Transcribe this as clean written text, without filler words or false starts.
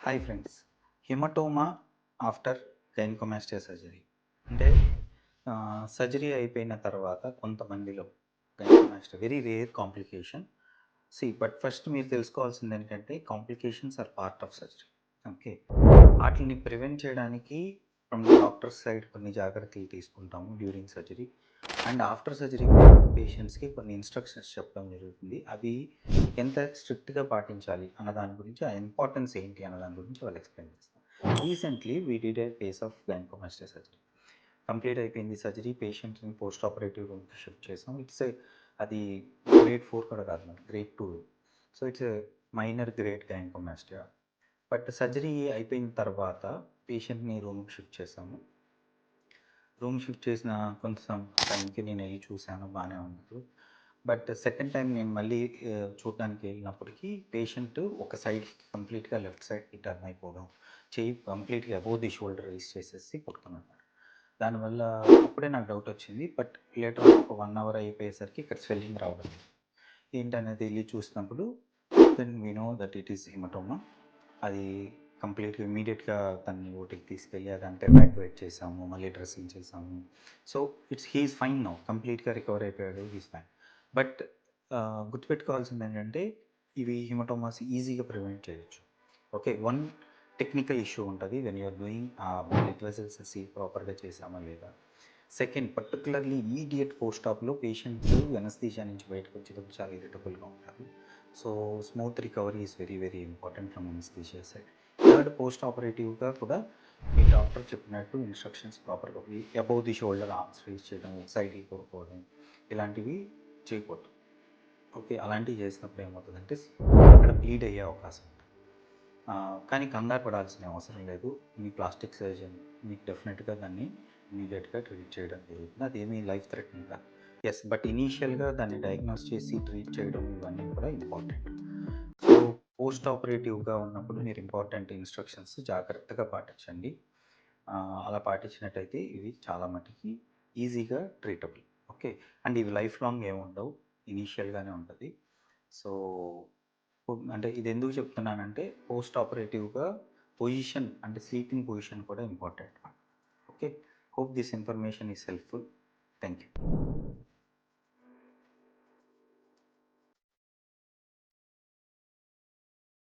Hi friends, haematoma after gynaecomastia surgery అంటే surgery అయిపోయిన తర్వాత కొంతమందిలో gynaecomastia very rare complication. But first మీరు తెలుసుకోవాల్సింది ఏంటంటే complications are part of surgery. Okay, వాటిని ప్రివెంట్ చేయడానికి ఫ్రమ్ డాక్టర్ సైడ్ కొన్ని జాగ్రత్తలు తీసుకుంటాము during surgery and after surgery పేషెంట్స్కి కొన్ని ఇన్స్ట్రక్షన్స్ చెప్పడం జరుగుతుంది. అవి ఎంత స్ట్రిక్ట్గా పాటించాలి అన్న దాని గురించి, ఆ ఇంపార్టెన్స్ ఏంటి అన్న దాని గురించి వాళ్ళు ఎక్స్ప్లెయిన్ చేస్తారు. Recently we did a case of gynaecomastia surgery. Complete అయిపోయింది సర్జరీ. పేషెంట్ని పోస్ట్ ఆపరేటివ్ రూమ్కి షిఫ్ట్ చేసాం. అది గ్రేడ్ 4 కూడా కాదు, మనకి grade 2. So it's minor grade gynaecomastia. But surgery అయిపోయిన తర్వాత పేషెంట్ని రూమ్కి షిఫ్ట్ చేసాము. రూమ్ షిఫ్ట్ చేసిన కొంచెం టైంకి నేను వెళ్ళి చూశాను, బాగానే ఉన్నారు. బట్ సెకండ్ టైం నేను మళ్ళీ చూడడానికి వెళ్ళినప్పటికీ పేషెంట్ ఒక సైడ్కి కంప్లీట్గా లెఫ్ట్ సైడ్కి టర్న్ అయిపోవడం, చెయ్యి కంప్లీట్గా అబోవ్ ది షోల్డర్ రైజ్ చేసేసి పడుతున్నాడు. దానివల్ల అప్పుడే నాకు డౌట్ వచ్చింది. బట్ లేటర్ ఒక 1 అవర్ అయిపోయేసరికి ఇక్కడ స్వెల్లింగ్ రావడం ఏంటనేది వెళ్ళి చూసినప్పుడు then we know that it is haematoma. అది కంప్లీట్గా ఇమీడియట్గా తనని ఓటికి తీసుకెళ్ళి అదంతా ఎవాక్యువేట్ చేసాము, మళ్ళీ డ్రెస్సింగ్ చేసాము. సో హీఈస్ ఫైన్ నౌ, కంప్లీట్గా రికవర్ అయిపోయాడు, హీస్ ఫైన్. బట్ గుర్తుపెట్టుకోవాల్సింది ఏంటంటే ఇవి హిమటోమాస్ ఈజీగా ప్రివెంట్ చేయొచ్చు. ఓకే, వన్ టెక్నికల్ ఇష్యూ ఉంటుంది when you're doing blood vessels ప్రాపర్గా చేసామా లేదా. సెకండ్, పర్టికులర్లీ ఇమీడియట్ పోస్ట్ ఆప్లో పేషెంట్ ఎనస్థీషియా నుంచి బయటకు వచ్చేటప్పుడు చాలా ఇరిటబుల్గా ఉంటారు. So smooth recovery is very very important from anaesthesia side. Third, post ఆపరేటివ్గా కూడా మీ డాక్టర్ చెప్పినట్టు ఇన్స్ట్రక్షన్స్ ప్రాపర్గా above the shoulder arms race చేయడం, సైడ్కి కోరుకోవడం, ఇలాంటివి చేయకూడదు. ఓకే, అలాంటివి చేసినప్పుడు ఏమవుతుందంటే అక్కడ బ్లీడ్ అయ్యే అవకాశం ఉంటుంది. కానీ కంగారు పడాల్సిన అవసరం లేదు. మీ ప్లాస్టిక్ సర్జన్ మీకు డెఫినెట్గా దాన్ని ఇమీడియట్గా ట్రీట్ చేయడం జరుగుతుంది. అదేమీ లైఫ్ థ్రెటనింగ్ కాదు. ఎస్, బట్ ఇనీషియల్గా దాన్ని డయాగ్నోస్ చేసి ట్రీట్ చేయడం ఇవన్నీ కూడా ఇంపార్టెంట్. సో పోస్ట్ ఆపరేటివ్గా ఉన్నప్పుడు మీరు ఇంపార్టెంట్ ఇన్స్ట్రక్షన్స్ జాగ్రత్తగా పాటించండి. అలా పాటించినట్టయితే ఇవి చాలా మటుకి ఈజీగా ట్రీటబుల్. ఓకే, అండ్ ఇవి లైఫ్ లాంగ్ ఏముండవు, ఇనీషియల్గానే ఉంటుంది. సో అంటే ఇది ఎందుకు చెప్తున్నానంటే పోస్ట్ ఆపరేటివ్గా పొజిషన్ అంటే స్లీపింగ్ పొజిషన్ కూడా important. Okay, hope this information is helpful. Thank you.